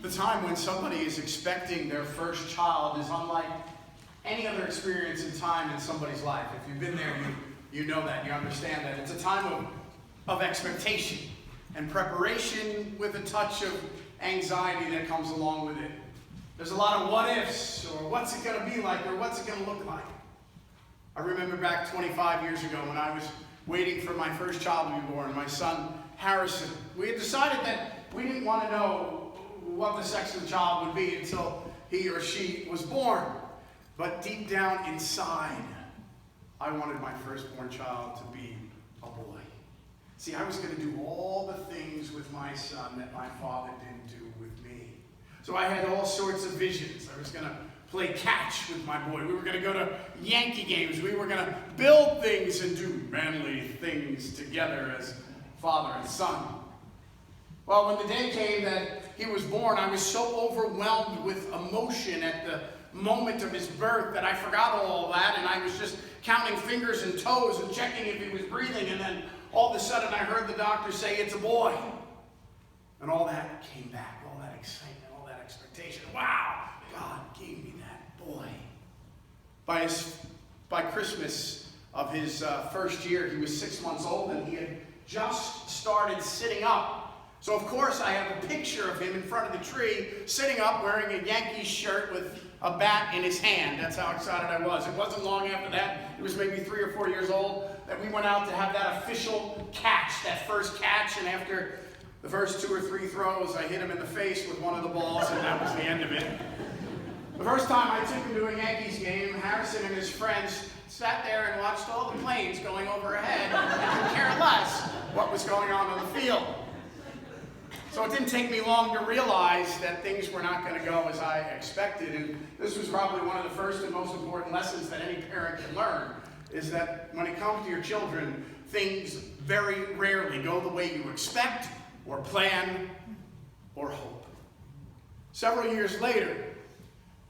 The time when somebody is expecting their first child is unlike any other experience in time in somebody's life. If you've been there, you know that, you understand that. It's a time of expectation and preparation with a touch of anxiety that comes along with it. There's a lot of what ifs, or what's it going to be like, or what's it going to look like. I remember back 25 years ago when I was waiting for my first child to be born, my son Harrison. We had decided that we didn't want to know what the sex of the child would be until he or she was born. But deep down inside, I wanted my firstborn child to be a boy. See, I was going to do all the things with my son that my father didn't do with me. So I had all sorts of visions. I was going to play catch with my boy. We were going to go to Yankee games. We were going to build things and do manly things together as father and son. Well, when the day came that he was born, I was so overwhelmed with emotion at the moment of his birth that I forgot all that, and I was just counting fingers and toes and checking if he was breathing, and then all of a sudden I heard the doctor say, "It's a boy." And all that came back, all that excitement, all that expectation. Wow, God gave me that boy. By Christmas of his first year, he was 6 months old, and he had just started sitting up. So of course I have a picture of him in front of the tree, sitting up, wearing a Yankees shirt with a bat in his hand. That's how excited I was. It wasn't long after that, it was maybe 3 or 4 years old, that we went out to have that official catch, that first catch, and after the first 2 or 3 throws, I hit him in the face with one of the balls, and that was the end of it. The first time I took him to a Yankees game, Harrison and his friends sat there and watched all the planes going overhead and could care less what was going on the field. So it didn't take me long to realize that things were not going to go as I expected, and this was probably one of the first and most important lessons that any parent can learn, is that when it comes to your children, things very rarely go the way you expect, or plan, or hope. Several years later,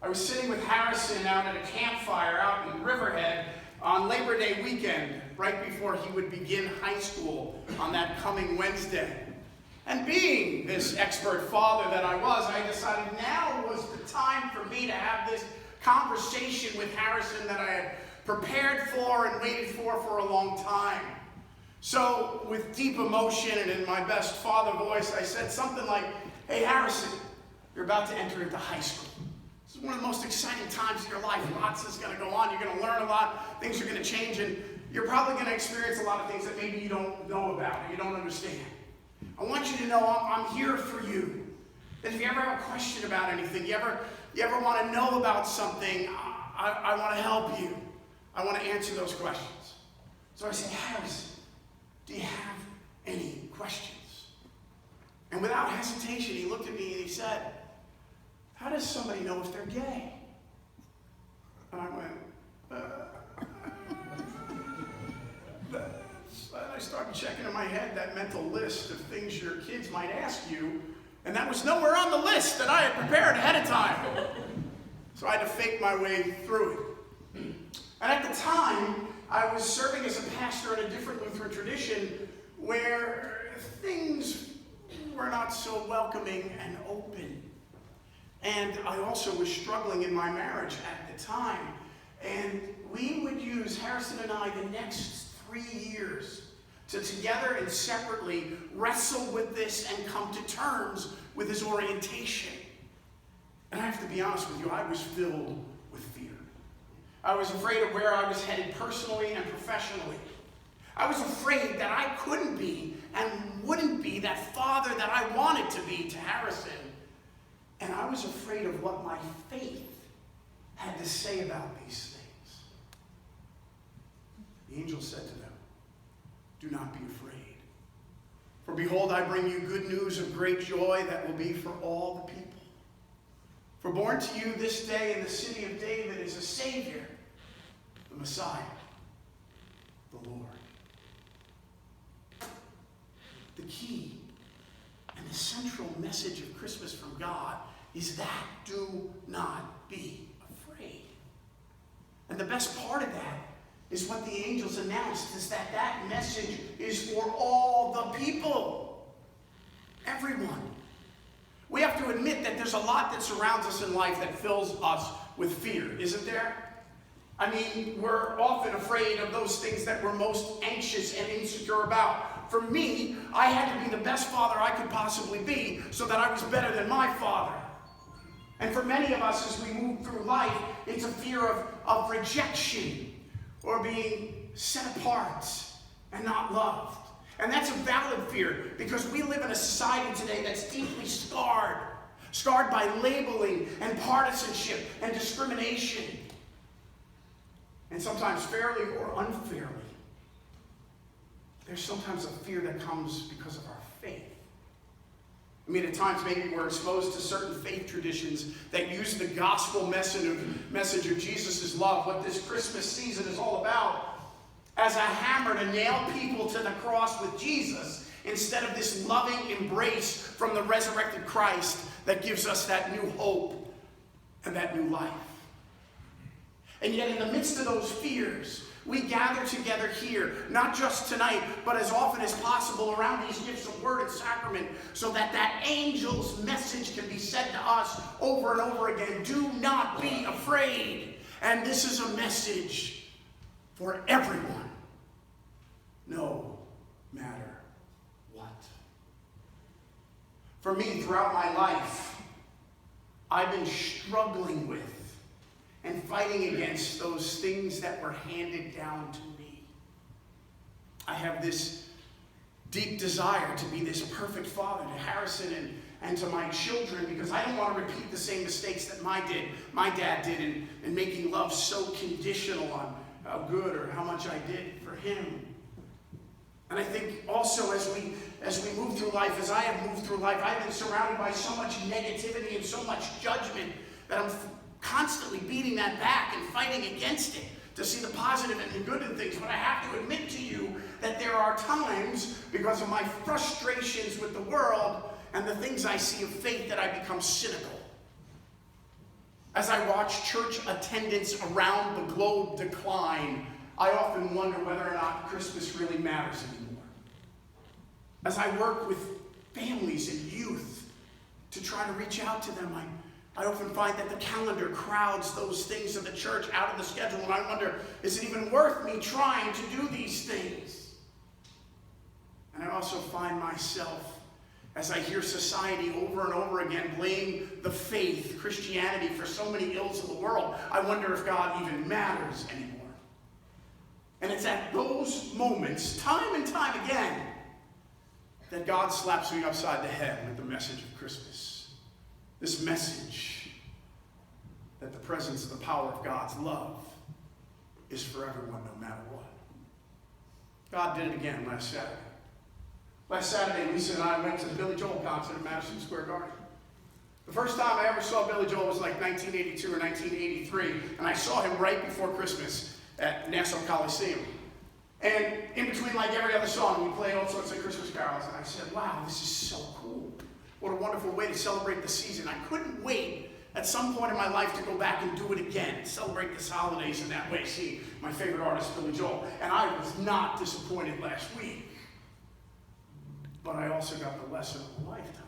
I was sitting with Harrison out at a campfire out in Riverhead on Labor Day weekend, right before he would begin high school on that coming Wednesday. And being this expert father that I was, I decided now was the time for me to have this conversation with Harrison that I had prepared for and waited for a long time. So with deep emotion and in my best father voice, I said something like, "Hey Harrison, you're about to enter into high school. This is one of the most exciting times of your life. Lots is going to go on. You're going to learn a lot. Things are going to change, and you're probably going to experience a lot of things that maybe you don't know about or you don't understand. I want you to know I'm here for you. That if you ever have a question about anything, you ever want to know about something, I want to help you. I want to answer those questions." So I said, "Harrison, do you have any questions?" And without hesitation, he looked at me and he said, "How does somebody know if they're gay?" And I went, I started checking in my head that mental list of things your kids might ask you, and that was nowhere on the list that I had prepared ahead of time. So I had to fake my way through it. And at the time, I was serving as a pastor in a different Lutheran tradition where things were not so welcoming and open. And I also was struggling in my marriage at the time. And we would use, Harrison and I, the next 3 years to together and separately wrestle with this and come to terms with his orientation. And I have to be honest with you, I was filled with fear. I was afraid of where I was headed personally and professionally. I was afraid that I couldn't be and wouldn't be that father that I wanted to be to Harrison. And I was afraid of what my faith had to say about these things. The angel said to them, "Do not be afraid. For behold, I bring you good news of great joy that will be for all the people. For born to you this day in the city of David is a Savior, the Messiah, the Lord." The key and the central message of Christmas from God is that do not be afraid. And the best part of that is what the angels announced, is that that message is for all the people. Everyone. We have to admit that there's a lot that surrounds us in life that fills us with fear, isn't there? I mean, we're often afraid of those things that we're most anxious and insecure about. For me, I had to be the best father I could possibly be so that I was better than my father. And for many of us, as we move through life, it's a fear of rejection or being set apart and not loved. And that's a valid fear because we live in a society today that's deeply scarred by labeling and partisanship and discrimination. And sometimes fairly or unfairly. There's sometimes a fear that comes because of our faith. I mean, at times maybe we're exposed to certain faith traditions that use the gospel message of Jesus' love, what this Christmas season is all about, as a hammer to nail people to the cross with Jesus, instead of this loving embrace from the resurrected Christ that gives us that new hope and that new life. And yet in the midst of those fears, we gather together here, not just tonight, but as often as possible around these gifts of word and sacrament, so that that angel's message can be said to us over and over again. Do not be afraid. And this is a message for everyone, no matter what. For me, throughout my life, I've been struggling with and fighting against those things that were handed down to me. I have this deep desire to be this perfect father to Harrison and to my children, because I don't want to repeat the same mistakes that my dad did in making love so conditional on how good or how much I did for him. And I think also as we move through life, as I have moved through life, I've been surrounded by so much negativity and so much judgment that I'm constantly beating that back and fighting against it to see the positive and the good in things. But I have to admit to you that there are times, because of my frustrations with the world and the things I see of faith, that I become cynical. As I watch church attendance around the globe decline, I often wonder whether or not Christmas really matters anymore. As I work with families and youth to try to reach out to them, I often find that the calendar crowds those things of the church out of the schedule, and I wonder, is it even worth me trying to do these things? And I also find myself, as I hear society over and over again blame the faith, Christianity, for so many ills of the world, I wonder if God even matters anymore. And it's at those moments, time and time again, that God slaps me upside the head with the message of Christmas. This message that the presence of the power of God's love is for everyone, no matter what. God did it again last Saturday. Last Saturday, Lisa and I went to the Billy Joel concert at Madison Square Garden. The first time I ever saw Billy Joel was like 1982 or 1983, and I saw him right before Christmas at Nassau Coliseum. And in between like every other song, we played all sorts of Christmas carols, and I said, wow, this is so cool. What a wonderful way to celebrate the season. I couldn't wait at some point in my life to go back and do it again, celebrate this holidays in that way, see my favorite artist, Billy Joel. And I was not disappointed last week. But I also got the lesson of a lifetime.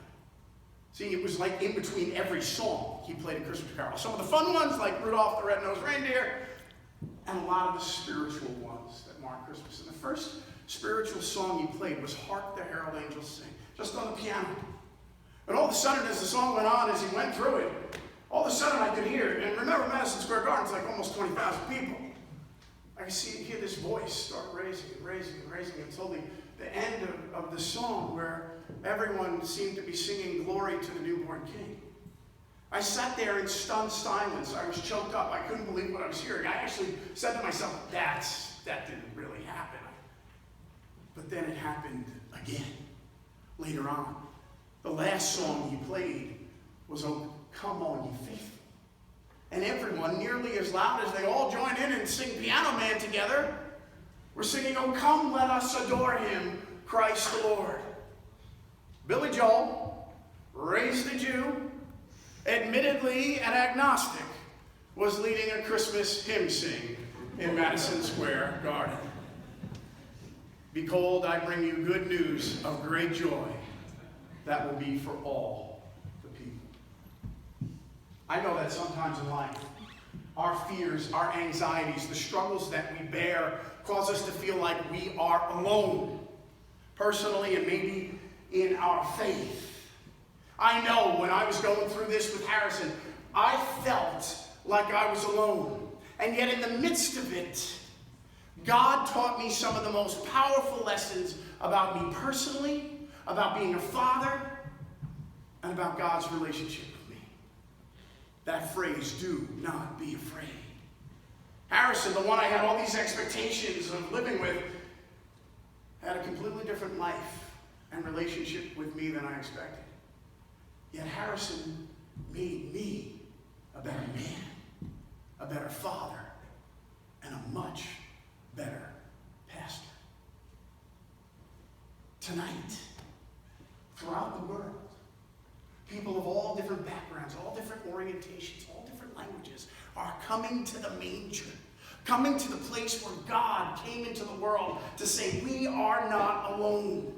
See, it was like in between every song he played a Christmas carol. Some of the fun ones, like Rudolph the Red-Nosed Reindeer, and a lot of the spiritual ones that mark Christmas. And the first spiritual song he played was Hark the Herald Angels Sing, just on the piano. And all of a sudden, as the song went on, as he went through it, all of a sudden I could hear, and remember Madison Square Garden's like almost 20,000 people. I could hear this voice start raising and raising and raising until the end of the song, where everyone seemed to be singing glory to the newborn king. I sat there in stunned silence. I was choked up. I couldn't believe what I was hearing. I actually said to myself, that didn't really happen. But then it happened again, later on. The last song he played was, "Oh, Come On, Ye Faithful." And everyone, nearly as loud as they all joined in and sing Piano Man together, were singing, "Oh, come, let us adore him, Christ the Lord." Billy Joel, raised a Jew, admittedly an agnostic, was leading a Christmas hymn sing in Madison Square Garden. "Behold, I bring you good news of great joy that will be for all the I know that sometimes in life, our fears, our anxieties, the struggles that we bear cause us to feel like we are alone, personally and maybe in our faith. I know when I was going through this with Harrison, I felt like I was alone. And yet in the midst of it, God taught me some of the most powerful lessons about me personally, about being a father, and about God's relationship with me. That phrase, do not be afraid. Harrison, the one I had all these expectations of living with, had a completely different life and relationship with me than I expected. Yet Harrison made me a better man, a better father, and a much better pastor. Tonight, throughout the world, people of all different backgrounds, all different orientations, all different languages are coming to the manger, coming to the place where God came into the world to say, we are not alone.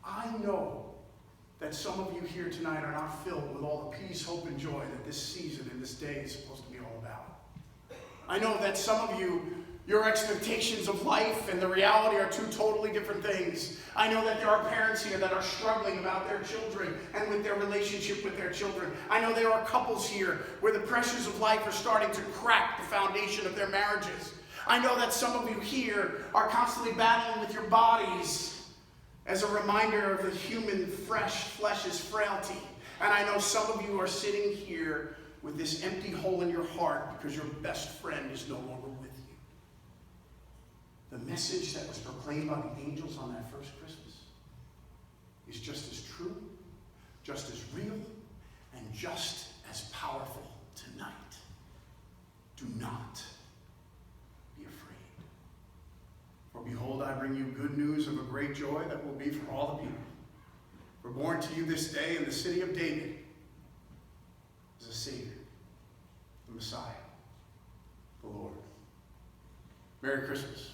I know that some of you here tonight are not filled with all the peace, hope, and joy that this season and this day is supposed to be all about. I know that some of you, your expectations of life and the reality are two totally different things. I know that there are parents here that are struggling about their children and with their relationship with their children. I know there are couples here where the pressures of life are starting to crack the foundation of their marriages. I know that some of you here are constantly battling with your bodies as a reminder of the human flesh's frailty. And I know some of you are sitting here with this empty hole in your heart because your best friend is no longer with you. The message that was proclaimed by the angels on that first Christmas is just as true, just as real, and just as powerful tonight. Do not be afraid. For behold, I bring you good news of a great joy that will be for all the people. For born to you this day in the city of David is a Savior, the Messiah, the Lord. Merry Christmas.